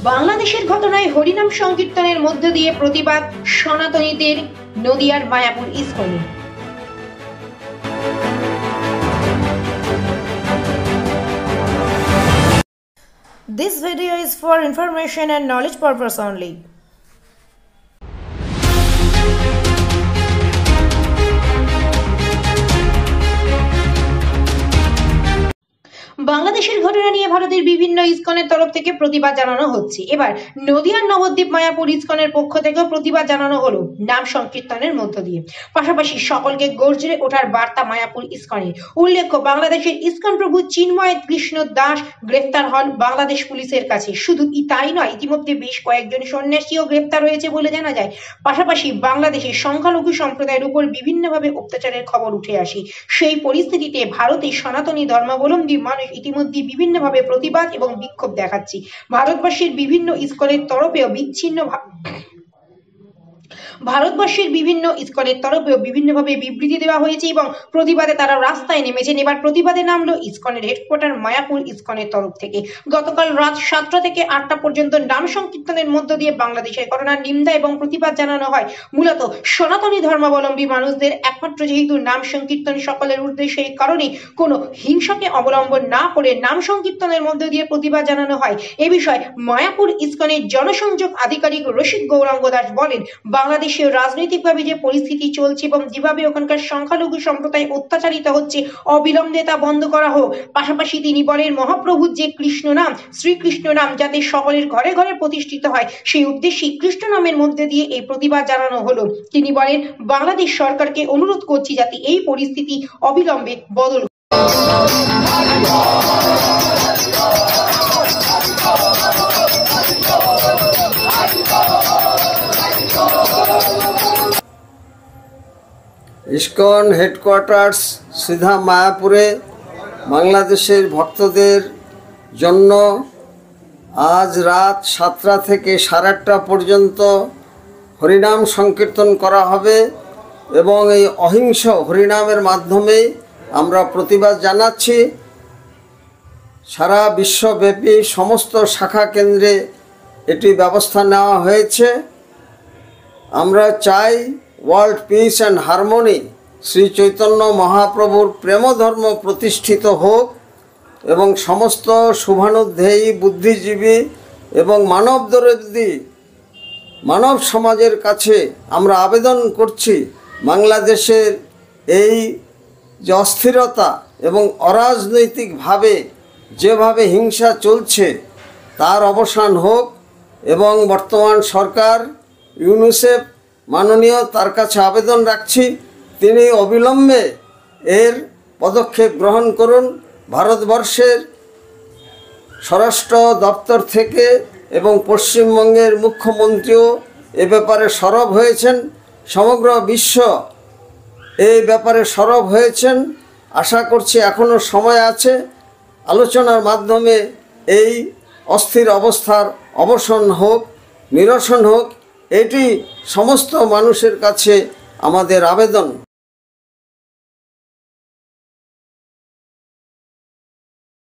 বাংলাদেশের ঘটনায় হরিনাম সংকীর্তনের মধ্য দিয়ে প্রতিবাদ সনাতনীদের নদিয়ার Mayapur ইসকনে। This video is for information and knowledge purpose only. বাংলাদেশের ঘটনা নিয়ে ভারতের বিভিন্ন ইসকনের তরফ থেকে প্রতিবাদ জানানো হচ্ছে। এবার নদিয়ার নবদ্বীপ মায়াপুর ইসকনের পক্ষ থেকেও প্রতিবাদ জানানো হলো নাম সংকীর্তনের মধ্য দিয়ে। পাশাপাশি সকলকে গর্জে ওঠার বার্তা মায়াপুর ইসকনে। উল্লেখ্য, বাংলাদেশের ইসকন প্রভু চিন্ময় কৃষ্ণ দাস গ্রেফতার হন বাংলাদেশ পুলিশের কাছে। শুধু তাই নয়, ইতিমধ্যে বেশ কয়েকজন সন্ন্যাসীও গ্রেফতার হয়েছে বলে জানা যায়। পাশাপাশি বাংলাদেশের সংখ্যালঘু সম্প্রদায়ের উপর বিভিন্নভাবে অত্যাচারের খবর উঠে আসে। সেই পরিস্থিতিতে ভারতের সনাতনী ধর্মাবলম্বী মানুষ ইতিমধ্যে বিভিন্নভাবে প্রতিবাদ এবং বিক্ষোভ দেখাচ্ছে। ভারতবর্ষের বিভিন্ন ইসকনের তরফেও বিভিন্নভাবে বিবৃতি দেওয়া হয়েছে এবং প্রতিবাদে তারা রাস্তায় নেমেছেন। এবার প্রতিবাদে নামলো ইসকনের হেডকোয়ার্টার মায়াপুর ইসকনের তরফ থেকে। গতকাল রাত 7টা থেকে 8টা পর্যন্ত নাম সংকীর্তনের মধ্য দিয়ে বাংলাদেশের ঘটনার নিন্দা এবং প্রতিবাদ জানানো হয়। মূলত সনাতনী ধর্মাবলম্বী মানুষদের একমাত্র যেহেতু নাম সংকীর্তন সকলের ঊর্ধ্বে, সেই কারণে কোনো হিংসাকে অবলম্বন না করে নাম সংকীর্তনের মধ্য দিয়ে প্রতিবাদ জানানো হয়। এ বিষয়ে মায়াপুর ইসকনের জনসংযোগ আধিকারিক রশিদ গৌরাঙ্গ দাস বলেন, বাংলাদেশের রাজনৈতিকভাবে যে পরিস্থিতি চলছে এবং যেভাবে ওখানকার সংখ্যালঘু সম্প্রদায় অত্যাচারিত হচ্ছে, অবিলম্বে তা বন্ধ করা হোক। পাশাপাশি তিনি বলেন, মহাপ্রভুর যে কৃষ্ণ নাম, শ্রীকৃষ্ণ নাম যাতে সকলের ঘরে ঘরে প্রতিষ্ঠিত হয়, সেই উদ্দেশ্যে কৃষ্ণ নামের মধ্যে দিয়ে এই প্রতিবাদ জানানো হলো। তিনি বলেন, বাংলাদেশ সরকারকে অনুরোধ করছি যাতে এই পরিস্থিতি অবিলম্বে বদল। ইসকন হেডকোয়ার্টার্স সিধা মায়াপুরে বাংলাদেশের ভক্তদের জন্য আজ রাত 7টা থেকে 8:30 পর্যন্ত হরিনাম সংকীর্তন করা হবে এবং এই অহিংস হরিনামের মাধ্যমে আমরা প্রতিবাদ জানাচ্ছি। সারা বিশ্বব্যাপী সমস্ত শাখা কেন্দ্রে এটি ব্যবস্থা নেওয়া হয়েছে। আমরা চাই world piece and harmony, Shri Chaitanya মহাপ্রভুর প্রেমধর্ম প্রতিষ্ঠিত হোক এবং সমস্ত শুভানুধ্যায়ী বুদ্ধিজীবী এবং মানবদরদী মানব সমাজের কাছে আমরা আবেদন করছি, বাংলাদেশের এই যে অস্থিরতা এবং অরাজনৈতিকভাবে যেভাবে হিংসা চলছে তার অবসান হোক এবং বর্তমান সরকার ইউনিসেফ মাননীয় তার কাছে আবেদন রাখছি, তিনি অবিলম্বে এর পদক্ষেপ গ্রহণ করুন। ভারতবর্ষের স্বরাষ্ট্র দপ্তর থেকে এবং পশ্চিমবঙ্গের মুখ্যমন্ত্রীও এ ব্যাপারে সরব হয়েছেন, সমগ্র বিশ্ব এই ব্যাপারে সরব হয়েছেন। আশা করছি এখনও সময় আছে, আলোচনার মাধ্যমে এই অস্থির অবস্থার অবসান হোক, নিরসন হোক, এটি সমস্ত মানুষের কাছে আমাদের আবেদন।